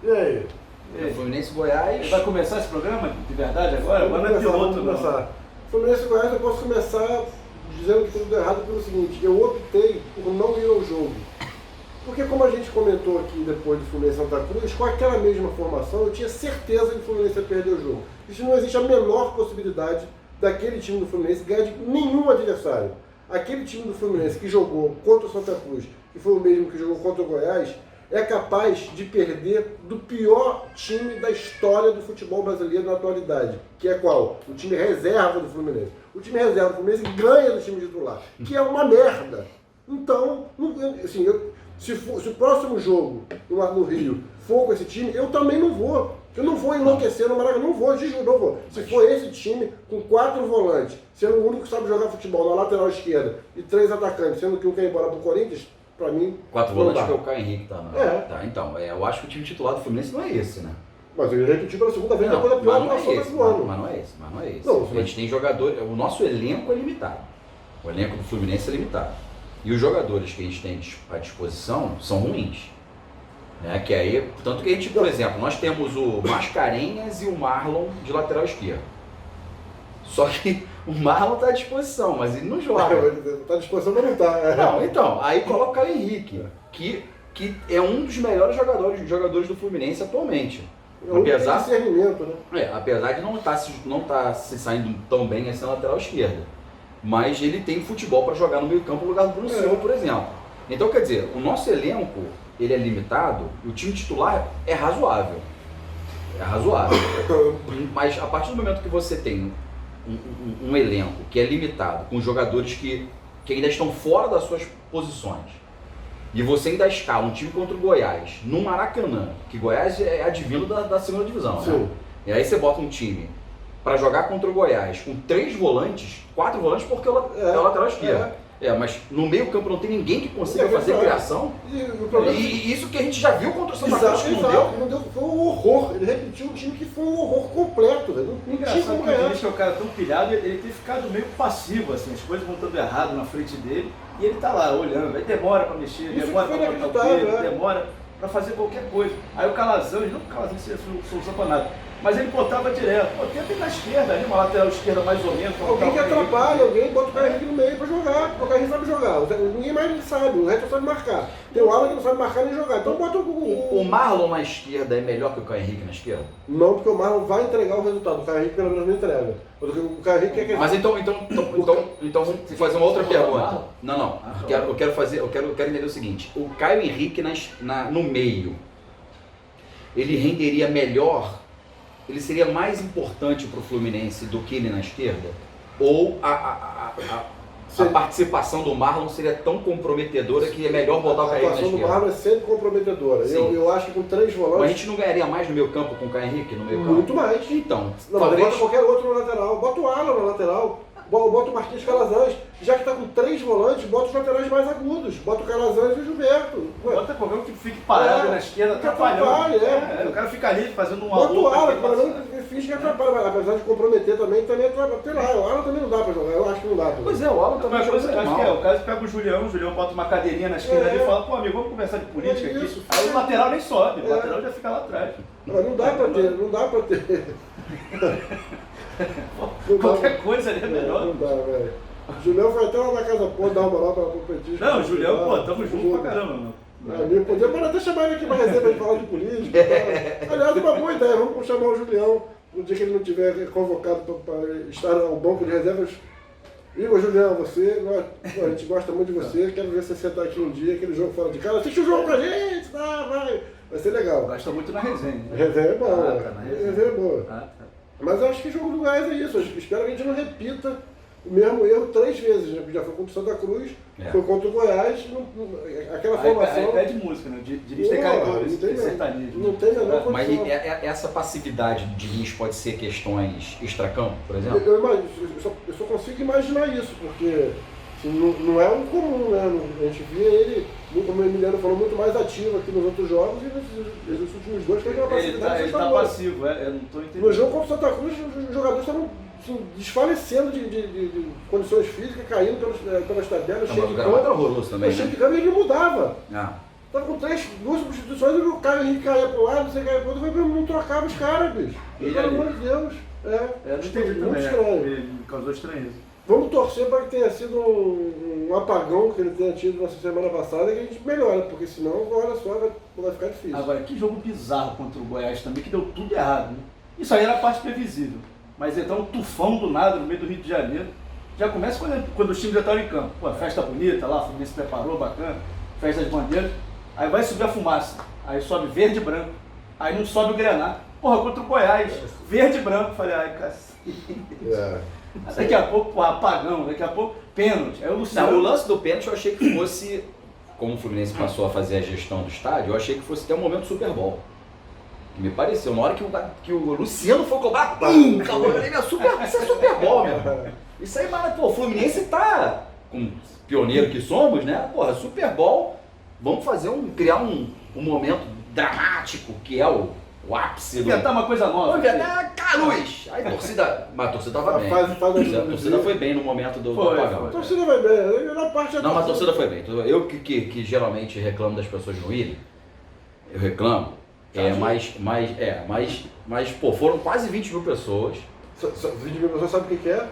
E aí? Fluminense e Goiás. Vai começar esse programa de verdade agora? Agora não é piloto, não. Fluminense e Goiás eu posso começar dizendo que tudo errado pelo seguinte, eu optei por não ir ao jogo. Porque como a gente comentou aqui depois do Fluminense Santa Cruz, com aquela mesma formação eu tinha certeza que o Fluminense ia perder o jogo. Isso não existe a menor possibilidade daquele time do Fluminense ganhar de nenhum adversário. Aquele time do Fluminense que jogou contra o Santa Cruz, que foi o mesmo que jogou contra o Goiás, é capaz de perder do pior time da história do futebol brasileiro na atualidade. Que é qual? O time reserva do Fluminense. O time reserva do Fluminense ganha do time titular, que é uma merda. Então, assim, se o próximo jogo no Rio for com esse time, eu também não vou. Eu não vou enlouquecer no Maracanã, não vou, juro, não vou. Se for esse time com 4 volantes, sendo o único que sabe jogar futebol na lateral esquerda e 3 atacantes, sendo que um quer ir embora pro Corinthians, pra mim, 4 volantes que é o Caio Henrique, tá? É. Tá, então, eu acho que o time titular do Fluminense não é esse, né? Mas ele repetiu pela segunda vez depois da pior atuação do ano. Mas não é esse, mas não é esse. Não, a gente tem jogadores, o nosso elenco é limitado. O elenco do Fluminense é limitado. E os jogadores que a gente tem à disposição são ruins. Né? Que aí, tanto que a gente, por exemplo, nós temos o Mascarenhas e o Marlon de lateral esquerdo. Só que o Marlon está à disposição, mas ele não joga. Está à disposição, mas não está. Não, então, aí coloca o Caio Henrique, que é um dos melhores jogadores do Fluminense atualmente. Apesar, discernimento, né? Apesar de não tá se saindo tão bem assim na lateral esquerda. Mas ele tem futebol para jogar no meio campo no lugar do Bruno Silva, por exemplo. Então, quer dizer, o nosso elenco ele é limitado, o time titular é razoável. É razoável. Mas a partir do momento que você tem um elenco que é limitado, com jogadores que ainda estão fora das suas posições, e você ainda escala um time contra o Goiás, no Maracanã, que Goiás é advindo da segunda divisão, né? E aí você bota um time para jogar contra o Goiás com 3 volantes, 4 volantes porque é o lateral esquerdo. Mas no meio campo não tem ninguém que consiga fazer criação. E isso que a gente já viu contra o Santa Cruz que não deu. Foi um horror. Ele repetiu um time que foi um horror completo. Não tinha como ganhar. Que o cara tão pilhado, ele tem ficado meio passivo, assim, as coisas vão dando errado na frente dele. E ele tá lá olhando, aí demora para mexer, demora para botar o dedo, demora para fazer qualquer coisa. Aí o Calazans, não que o Calazans seja solução para nada, mas ele botava direto. Tenta ir na esquerda, ali, uma lateral esquerda mais ou menos. Alguém que atrapalha, alguém bota o Caio Henrique no meio para jogar, porque o Caio Henrique sabe jogar. Ninguém mais sabe, o resto só sabe marcar. Tem o Alan que não sabe marcar nem jogar, então bota o Marlon na esquerda é melhor que o Caio Henrique na esquerda? Não, porque o Marlon vai entregar o resultado, o Caio Henrique pelo menos não entrega. O Caio Henrique é que... Mas então vamos fazer uma outra pergunta. Não. Eu quero entender o seguinte. O Caio Henrique no meio, ele renderia melhor? Ele seria mais importante para o Fluminense do que ele na esquerda? Ou a participação do Marlon seria tão comprometedora que é melhor botar o Caio Henrique na esquerda? A participação do Marlon é sempre comprometedora. Eu acho que com 3 volantes... Mas a gente não ganharia mais no meio campo com o Caio Henrique no meio campo? Muito mais. Então, não, talvez... Bota qualquer outro no lateral. Bota o Alan no lateral. Bota o Marquinhos Calazans. Já que está com 3 volantes, bota os laterais mais agudos. Bota o Calazans e o Gilberto. Bota qualquer um que fique parado na esquerda, atrapalhando. O cara fica ali fazendo um bota o Alan, pelo menos finge que atrapalha. Apesar de comprometer também atrapalha. Sei lá, o Alan também não dá para jogar. Eu acho que não dá para jogar. Pois é, o Alan também joga muito mal. O cara pega o Julião bota uma cadeirinha na esquerda ali e fala, pô amigo, vamos conversar de política aqui. Aí o lateral nem sobe, o lateral já fica lá atrás. Não dá para ter. Qualquer coisa ali é melhor. Não dá, velho. O Julião foi até lá na casa dar uma moral para o petista. Não, o Julião, tamo junto pra caramba, mano. Podia até chamar ele aqui para receber e falar de política. Aliás, uma boa ideia, vamos chamar o Julião no dia que ele não tiver convocado para estar ao banco de reservas. Igor, Julião, a gente gosta muito de você, quero ver você sentar aqui um dia, aquele jogo fora de casa, assiste o jogo pra gente, vai ser legal. Gosta muito na resenha. Resenha é boa, resenha é boa. Mas eu acho que o jogo do Goiás é isso, eu espero que a gente não repita o mesmo erro 3 vezes, né? Já foi contra o Santa Cruz, foi contra o Goiás, aquela formação... Aí pede música, né? Dirige ter caidores, sertanismo. Não tem a menor condição. Mas essa passividade de Diniz pode ser questões extracampo, por exemplo? Eu só consigo imaginar isso, porque assim, não é um comum, né? A gente via ele, como o Emiliano falou, muito mais ativo aqui nos outros jogos e nesses últimos 2 foi aquela passividade. Ele tá passivo, eu não tô entendendo. No jogo contra o Santa Cruz, os jogadores estavam assim, desfalecendo de condições físicas, caindo pelas tabelas, cheio de campo. Era horroroso também, cheio de campo e ele mudava. Tava com duas substituições e o Caio Henrique caía pro lado, você caía pro outro, não trocava os caras, bicho. Pelo amor de Deus. Não entendi muito também. estranho. Me causou estranheza. Vamos torcer para que tenha sido um apagão que ele tenha tido nessa semana passada e que a gente melhore, porque senão, olha só, vai ficar difícil. Agora, que jogo bizarro contra o Goiás também, que deu tudo errado, né? Isso aí era a parte previsível. Mas entrar um tufão do nada no meio do Rio de Janeiro, já começa quando os times já estão em campo. Pô, festa bonita lá, o Fluminense preparou, bacana, festa das bandeiras. Aí vai subir a fumaça, aí sobe verde e branco, aí não sobe o Grená. Porra, contra o Goiás, verde e branco. Falei, ai, cacete. Daqui a pouco, porra, apagão, daqui a pouco, pênalti. Aí o Luciano... Não, o lance do pênalti eu achei que fosse, como o Fluminense passou a fazer a gestão do estádio, eu achei que fosse até um momento Super Bowl. Me pareceu, na hora que o Luciano foi cobrar, pum, acabou, isso é Super Bowl, meu irmão. Isso aí, mano, pô, o Fluminense tá, com pioneiro que somos, né, porra, Super Bowl, vamos fazer criar um momento dramático, que é o ápice do... Inventar uma coisa nova. Vamos inventar a luz. Aí a torcida... Mas a torcida tava bem. A torcida foi bem no momento do apagão. A torcida vai bem. Na parte não, mas a torcida foi bem. Eu que geralmente reclamo das pessoas não irem, eu reclamo. Mas, pô, foram quase 20 mil pessoas. 20 mil pessoas, sabe o que é?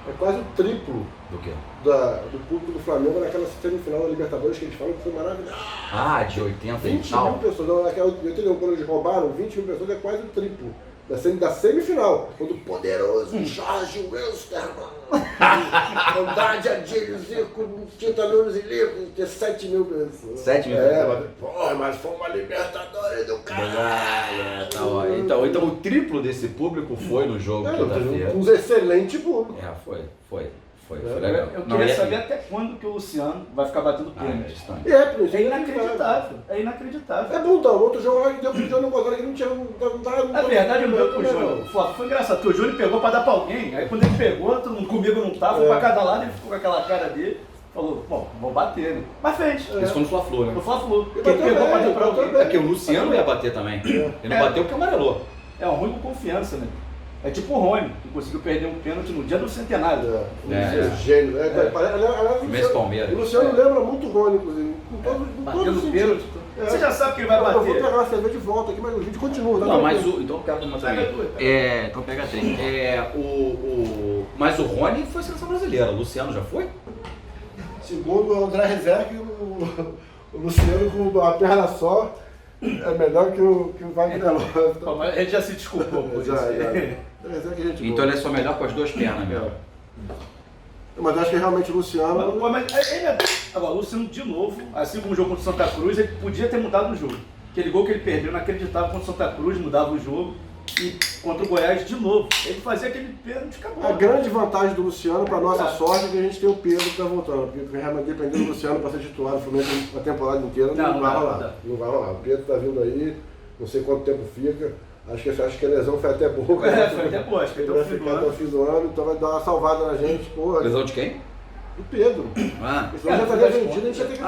É quase o triplo do quê? Do público do Flamengo naquela semifinal da Libertadores que eles falam que foi maravilhoso. Ah, de 80 e 20 mil pessoas, não, naquela 81, quando eles roubaram, 20 mil pessoas é quase o triplo. Da semifinal, quando o poderoso Jorge Wilstermann, Andrade Adílio, Zico, Tita Nunes e Lico, tinha 7 mil pessoas. 7 mil pessoas? Mas foi uma Libertadores do caralho. Então o triplo desse público foi no jogo quinta-feira. Um excelente público. Foi legal. Eu queria saber até quando que o Luciano vai ficar batendo pênalti. É inacreditável. É inacreditável. É bom, não. Outro jogo lá que deu pro Júnior Gonzalez que não tinha. Na verdade, o meu pro Júnior. Foi engraçado, porque o Júnior pegou pra dar pra alguém. Aí quando ele pegou, todo mundo comigo não tava, foi pra cada lado, ele ficou com aquela cara dele. Falou, bom, vou bater, né? Mas fez. Isso foi no Fla-Flu, né? No Fla-Flu. Ele pegou pra dar pra alguém. É porque o Luciano ia bater também. Ele não bateu porque amarelou. É um ruim com confiança, né? É tipo o Rony, que conseguiu perder um pênalti no dia do centenário. Gênio. Mês Palmeiras. O Luciano lembra muito o Rony, inclusive. Batendo pênalti. Você já sabe que ele vai bater. Eu vou pegar uma cerveja de volta aqui, mas o vídeo continua. Não, mas então eu quero uma também. Então pega 3. Mas o Rony foi seleção brasileira. O Luciano já foi? Segundo o André Rezec, o Luciano com uma perna só é melhor que o Wagner Lopes. Ele já se desculpou por isso. Então ele é só melhor com as duas pernas mesmo. Mas acho que realmente o Luciano... Agora, o Luciano, de novo, assim como o jogo contra o Santa Cruz, ele podia ter mudado o jogo. Aquele gol que ele perdeu, inacreditável, contra o Santa Cruz, mudava o jogo. E contra o Goiás, de novo, ele fazia aquele pênalti e acabou. A grande vantagem do Luciano, para nossa sorte, é que a gente tem o Pedro que está voltando. Porque realmente, dependendo do Luciano para ser titular do Fluminense a temporada inteira, não vai rolar. Não vai rolar. O Pedro está vindo aí, não sei quanto tempo fica. Acho que a lesão foi até boa. Foi até boa, acho que ele vai ficar até o fim do ano, então vai dar uma salvada na gente. Porra. Lesão de quem? Do Pedro. Esse já estaria vendido, a gente ia ter que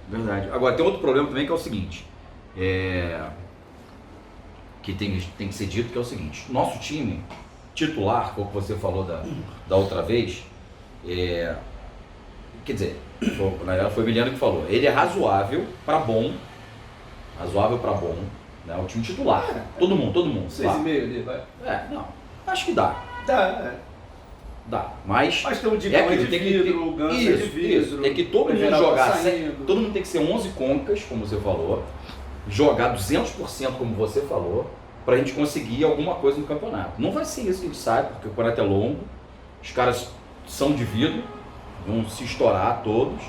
verdade. Agora, tem outro problema também que é o seguinte. Que tem que ser dito, que é o seguinte. Nosso time titular, como você falou da outra vez, quer dizer, na verdade foi o Emiliano que falou, ele é razoável para bom, né? O time titular, todo mundo. 6,5 ali, vai. Não, acho que dá. Dá, mas tem um Digão de vidro, o Ganso de vidro. Tem que todo mundo jogar, todo mundo tem que ser 11 concas, como você falou, jogar 200% como você falou, pra gente conseguir alguma coisa no campeonato. Não vai ser isso que a gente sabe, porque o campeonato é longo, os caras são de vidro, vão se estourar todos,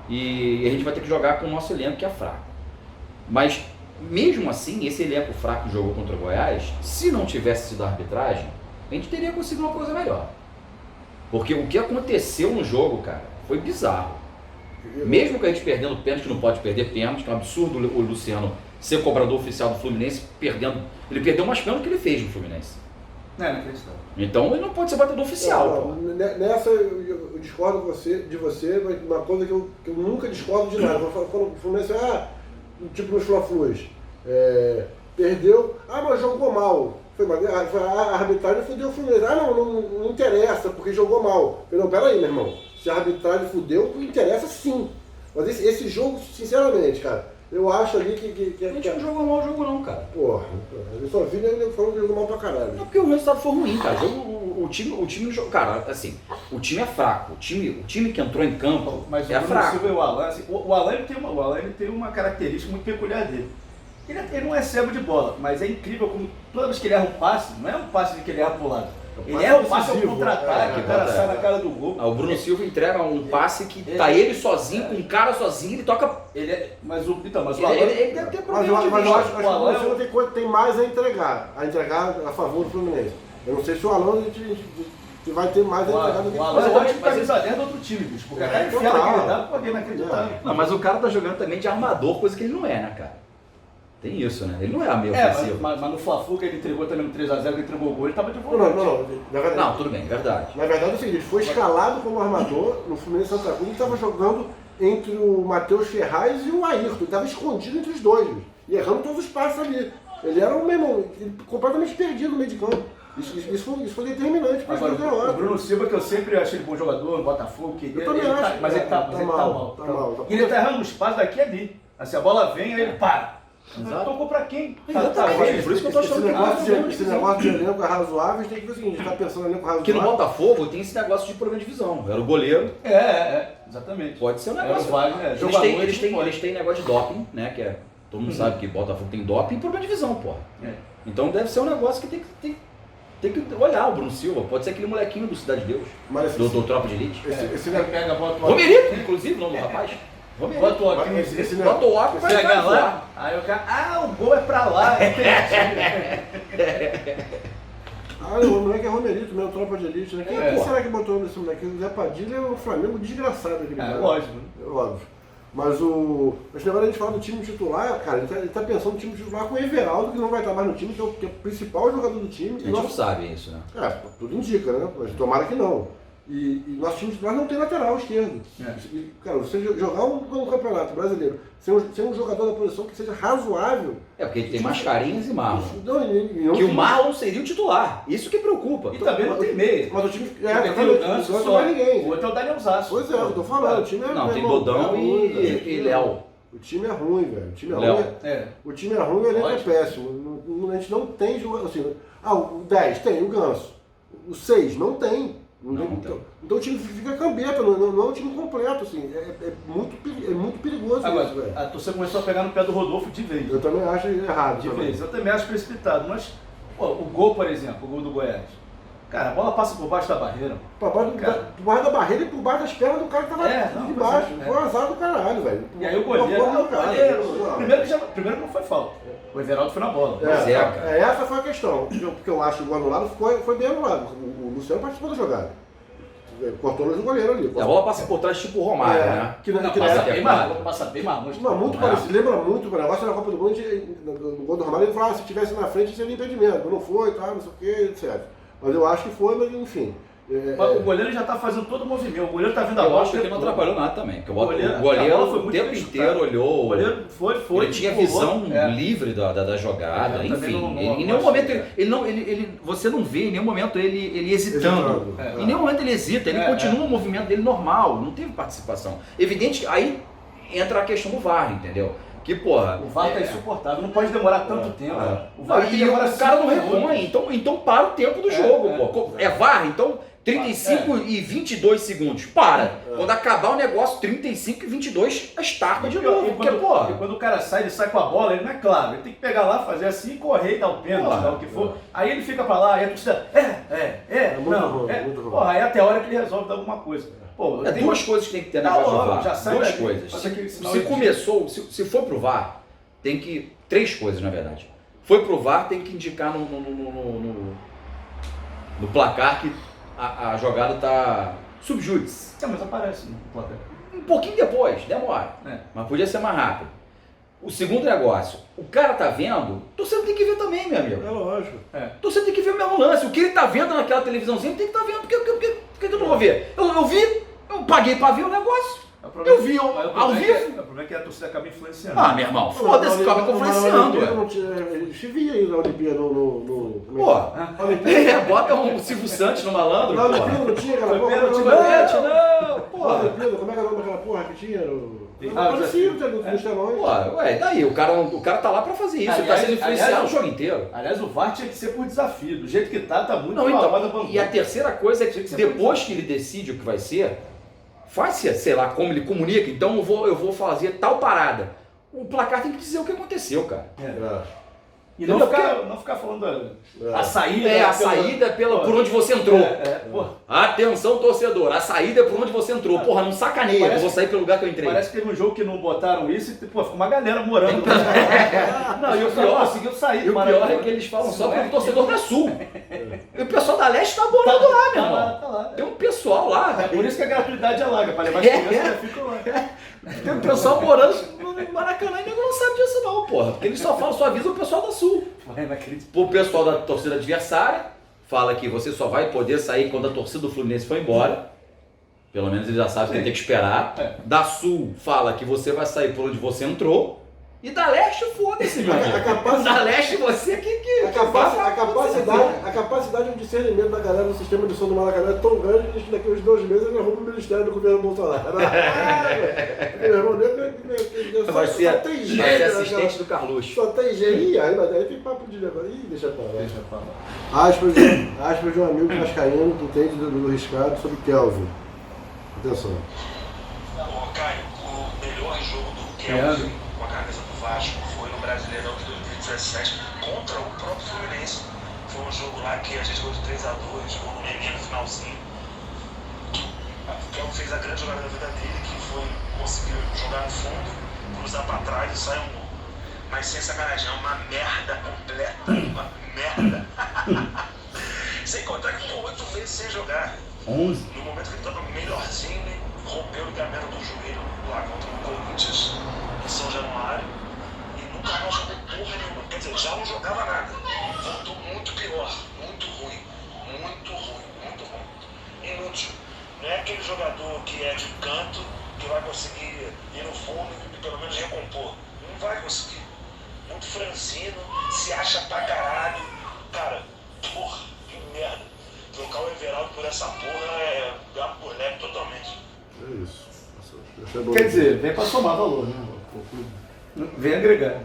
e a gente vai ter que jogar com o nosso elenco que é fraco. Mas, mesmo assim, esse elenco fraco que jogou contra o Goiás, se não tivesse sido a arbitragem, a gente teria conseguido uma coisa melhor. Porque o que aconteceu no jogo, cara, foi bizarro. Mesmo que a gente perdendo pênalti, que não pode perder pênalti, que é um absurdo o Luciano ser cobrador oficial do Fluminense, ele perdeu mais pênalti que ele fez no Fluminense. Não acredito. então ele não pode ser batedor oficial. Nessa eu discordo de você, mas uma coisa que eu nunca discordo de nada. Quando o Fluminense, tipo nos Fla-Flus, perdeu, mas jogou mal. A arbitragem fudeu o Fluminense. Não interessa, porque jogou mal. Eu falei, não, peraí, meu irmão. Se a arbitragem fudeu, interessa sim. Mas esse jogo, sinceramente, cara, eu acho ali que A gente não jogou mal o jogo não, cara. Porra, eu só vi ele falando que jogou mal pra caralho. Não, porque o resultado foi ruim, cara. O time não jogou. Cara, assim, o time é fraco. O time que entrou em campo Mas é o Bruno fraco. Silva e o Alan, assim, o Alan ele tem uma característica muito peculiar dele. Ele não é cego de bola, mas é incrível como toda vez que ele erra um passe, não é um passe de que ele erra pro lado. Ele erra um passe ao contra-ataque, o cara sai na cara do gol. O Bruno Silva entrega um passe que tá ele sozinho, com um cara sozinho, ele toca. Mas o Ele Alan, deve ter Mas problema de eu vista. acho que o Alan tem mais a entregar a favor do Fluminense. Eu não sei se o Alan que vai ter mais a entregar do que o Alan é ótimo camisa 10 do outro time, bicho, porque a cara enfiada que ele dá, pô, é inacreditável. Não, mas o cara tá jogando também de armador, coisa que ele não é, né, cara? Tem isso, né? Ele não é a meio ofensivo. Mas no Fla-Flu que ele entregou também no 3x0, que ele entregou o gol, ele tava de volante. Não, Tudo bem, é verdade. Na verdade é o seguinte, ele foi escalado como armador no Fluminense Santa Cruz e estava jogando entre o Matheus Ferraz e o Ayrton. Ele estava escondido entre os dois, e errando todos os passos ali. Ele era meu irmão, completamente perdido no meio de campo. Isso foi determinante para Agora, a derrota. o Bruno Silva, que eu sempre achei ele bom jogador, no Botafogo, Eu também acho. mas ele tá mal. E ele tá errando no espaço daqui e ali. Assim, a bola vem, aí ele para. Exato. Tocou pra quem? Exatamente, por isso que eu tô achando que esse negócio de elenco razoável, tem que ver o seguinte, a gente tá pensando em elenco razoável. Porque no Botafogo tem esse negócio de problema de divisão. Era o goleiro. Exatamente. Pode ser um Era negócio. o Wagner, Eles têm negócio de doping, né? Que é. Todo mundo sabe que Botafogo tem doping e problema de visão, porra. Então deve ser um negócio que tem que olhar o Bruno Silva. Pode ser aquele molequinho do Cidade de Deus. Do Tropa de Elite. Esse pega, bota o Romerito, inclusive, o nome do rapaz. Bota o óculos, bota o óculos e pega vai lá. Aí o cara, o gol é pra lá. O moleque é Romerito mesmo, Tropa de Elite, né? Quem será que botou nesse moleque? O Zé Padilha é um Flamengo desgraçado aquele cara. Lógico. Óbvio. Mas agora a gente fala do time titular, cara, ele tá pensando no time titular com o Everaldo, que não vai estar mais no time, que é o principal jogador do time. A gente não sabe isso, né? Tudo indica, né? Mas tomara que não. E nosso time titular não tem lateral esquerdo. Cara, você jogar um campeonato brasileiro sem um jogador da posição que seja razoável. Porque ele tem Mascarenhas e Marlon. Que o Marlon seria o titular. Isso que preocupa. E também não tem meia. Mas o time tem o Ganso não só. ninguém. O outro é o Daniel Zaço. Pois é, eu tô falando. O time é Não, tem Dodão e Léo. O time é ruim, velho. O time é Léo. ruim. O time é ruim e o elenco é péssimo. A gente não tem jogador assim. O 10 tem, o Ganso. O 6 não tem. Então o time fica cambeta, não é um time completo, assim, é muito perigoso agora, isso, velho. A torcida começou a pegar no pé do Rodolfo de vez. Eu também acho errado. De vez, eu também acho precipitado, mas o gol, por exemplo, o gol do Goiás. Cara, a bola passa por baixo da barreira. Por baixo da barreira e por baixo das pernas do cara que tava de baixo. Foi um azar do caralho, velho. E aí o goleiro. Primeiro não foi falta. O Everaldo foi na bola. Essa foi a questão. Porque eu acho que o anulado foi bem anulado. O Luciano participou da jogada. Cortou no goleiro ali. A bola passa por trás tipo o Romário, né? Passa bem mais longe. Muito parecido. Lembra muito o negócio na Copa do Mundo, no gol do Romário, ele falava, se tivesse na frente seria impedimento. Não foi, tá, não sei o que, etc. Mas eu acho que foi, mas enfim. Mas o goleiro já tá fazendo todo o movimento. O goleiro tá vindo a bola. Eu acho que não atrapalhou nada também. Porque o goleiro o tempo inteiro olhou. O goleiro foi. Ele tinha visão livre da jogada. Enfim, em nenhum momento você não vê em nenhum momento ele hesitando. Em nenhum momento ele hesita. Ele continua o movimento dele normal. Não teve participação. Evidente que aí entra a questão do VAR, entendeu? Que, porra. O VAR tá insuportável, não pode demorar tanto tempo. O VAR e o cara não repõe, então para o tempo do jogo, pô. É VAR, então 35 e 22 segundos. Para. Quando acabar o negócio, 35 e 22, a starta de novo. Porque, porra. Quando o cara sai, ele sai com a bola, ele não é claro. Ele tem que pegar lá, fazer assim, correr e dar o pênalti, dar o que for. Aí ele fica pra lá, aí a torcida. Porra, aí até a hora que ele resolve dar alguma coisa. Pô, duas coisas que tem que ter na negócio do VAR. Duas coisas. Se começou, se for pro VAR, tem que. 3 coisas, na verdade. Foi pro VAR, tem que indicar no placar que a jogada tá subjúdice. Mas aparece no placar. Um pouquinho depois, demora. Mas podia ser mais rápido. O segundo negócio, o cara tá vendo, você tem que ver também, meu amigo. É lógico. Você tem que ver o mesmo lance. O que ele tá vendo naquela televisãozinha, ele tem que estar vendo. Por que eu não vou ver? Eu vi, eu paguei pra ver o negócio. Eu vi ao vivo. O problema é que a torcida acaba influenciando. Meu irmão, foda-se, acaba influenciando. Ele se via aí na Olimpíada no... Bota um Silvio Santos no malandro, Na Olimpíada não tinha aquela porra. Não, Olimpíada, como é que é o nome daquela porra que tinha? Parecia nos telões. Ué, daí? O cara tá lá pra fazer isso, ele tá sendo influenciado o jogo inteiro. Aliás, o VAR tinha que ser por desafio. Do jeito que tá muito Não, mal. e a terceira coisa é que depois que ele decide o que vai ser, faz-se, sei lá, como ele comunica, então eu vou fazer tal parada. O placar tem que dizer o que aconteceu, cara. E não ficar falando a saída. A saída por onde você entrou. Atenção, torcedor, a saída é por onde você entrou. Porra, não sacaneia, eu vou sair pelo lugar que eu entrei. Parece que teve um jogo que não botaram isso e ficou uma galera morando. Não, e o pior conseguiu sair. E o pior é que eles falam só pro torcedor da Sul. E o pessoal da Leste tá morando lá, meu irmão. Tá lá. Tem um pessoal lá. É por isso que a gratuidade é larga, para levar as crianças ficam lá. Tem um pessoal morando no Maracanã e nego não sabe disso não, porra. Porque eles só avisam o pessoal da Sul. O pessoal da torcida adversária fala que você só vai poder sair quando a torcida do Fluminense for embora. Pelo menos ele já sabe que tem que esperar. Da Sul fala que você vai sair por onde você entrou. E da Leste, foda-se, meu amigo. Da Leste, você que a capacidade de discernimento da galera no sistema de som do Maracanã é tão grande que daqui a uns 2 meses ele arruma o Ministério do Governo Bolsonaro. Vai ser assistente do Carluxo. Só tem gênio, aí tem papo de negócio. Ih, deixa pra lá. Aspas de um amigo vascaíno que entende do riscado sobre Kelvin. Atenção. Caio, o melhor jogo do Kelvin com a camisa do Vasco foi no Brasileirão de 2017 contra o próprio Fluminense. Foi um jogo lá que a gente ganhou de 3-2, gol no Nenê no finalzinho. O Kelvin fez a grande jogada da vida dele, que foi conseguir jogar no fundo, cruzar pra trás e sair um gol. Mas sem sacanagem, é uma merda completa, uma merda. Sem contar que ficou 8 meses sem jogar. 11. No momento que ele estava melhorzinho, ele rompeu o ligamento do joelho lá contra o Corinthians, em São Januário, e nunca mais jogou porra nenhuma. Quer dizer, já não jogava nada. Voltou muito pior, muito ruim. Inútil. Não é aquele jogador que é de canto, que vai conseguir ir no fundo e pelo menos recompor. Não vai conseguir. Muito franzino, se acha pra caralho. Cara, porra, que merda. Trocar o Everaldo por essa porra é dar por leve totalmente. É isso. Quer dizer, vem pra somar valor, né? Vem agregar.